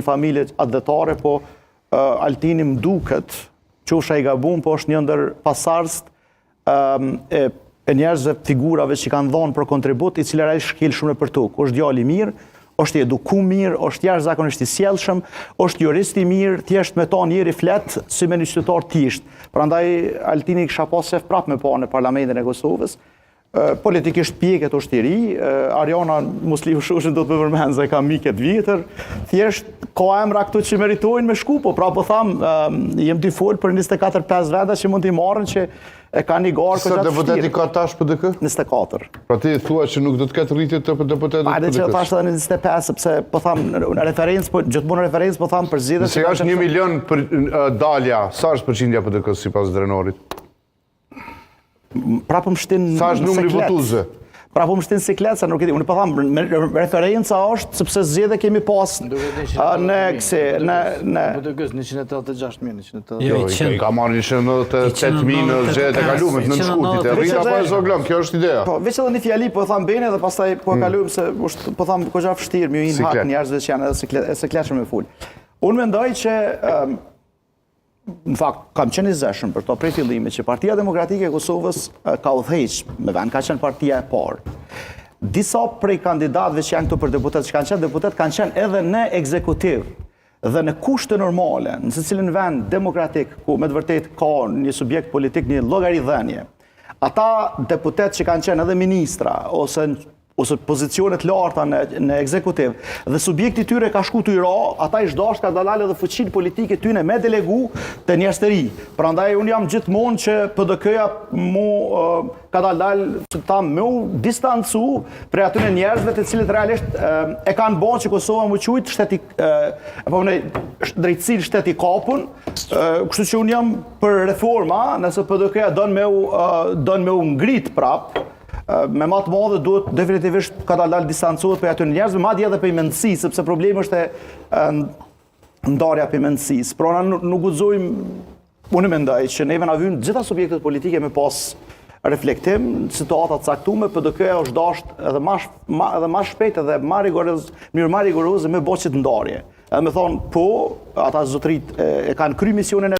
familje adhetare, po Altini më duket, qofsha i gabun, po është një ndër pasardhësit e njerëzve figurave që kanë dhënë për kontribut, i cilëra i shkel shumë për tokë. Është djalë i mirë, është i edukuar mirë, është jashtëzakonisht i sjellshëm, është jurist i mirë, thjesht me ta njëri flet si me një qytetar thjesht. Prandaj Altini kisha pas shef prapë me pa në Parlamentin e Kosovës. Politikisht pjeket është i ri, Ariana Musliu Shushin do të më përmend se ka miket vjetër, thjesht ka emra këtu që meritojnë me shku, po pra po tham, jem dy fol për 24-5 veta që mund t'i marrin që e ka një garë Sa deputeti ka tash PDK? 24. Pra ti thua që nuk do të ketë rritje të deputetit PDK? Hajde që thashtë edhe në 25, sepse po tham në referencë, gjithmonë në referencë po tham për zgjedhjet. Nëse është 1 milion për dalja, sa është përqindja PDK-s sipas Drenorit? Pra po më shtin sa është numri votuesve? Pra po më shtin siklet, sa nuk e di. Unë po tham, referenca është sepse zgjedhje kemi pas në këse, në PDK-s 186.000, Jo, i ka marrë 198.000 në zgjedhjet e kaluara në shkurtit. E rrit apo e zoglon, kjo është ideja. Po, veç edhe një fjali po tham bene dhe pastaj po e kalojmë se po tham goxha vështirë, më hin hak njerëzve që janë edhe sikletshëm me ful. Unë mendoj që në fakt, kam qenë i zeshëm për to prej fillimit që Partia Demokratike e Kosovës ka udhëheq me vend, ka qenë partia e parë. Disa prej kandidatëve që janë këtu për deputet, që kanë qenë deputet, kanë qenë edhe në ekzekutiv dhe në kushte normale, në secilin vend demokratik, ku me të vërtet ka një subjekt politik, një llogaridhënie. Ata deputet që kanë qenë edhe ministra, ose pozicionet larta në ekzekutiv, dhe subjekti tyre ka shku të i ra, ata i shdash ka dalale dhe fuqin politike tyne me delegu të njerëz të ri. Prandaj unë jam gjithmonë që PDK-ja mu ka dalë që ta me u distancu prej atyre njerëzve të cilët realisht e kanë bërë që Kosova më qujtë shteti, drejtësi shteti kapun, kështu që unë jam për reforma, nëse PDK-ja don me u ngrit prap, me ma të madhe duhet definitivisht ka dalë distancohet për aty njerëzve, madje edhe për mendësi, sepse problemi është ndarja për mendësisë. Pra nuk guxojmë, unë mendoj që neve na vijnë gjitha subjektet politike me pas reflektim, situata të caktuar, PDK-ja është dashur edhe më shpejt edhe më rigoroze me boçit ndarje. Me thonë, po, ata zotërit e kanë kry misionin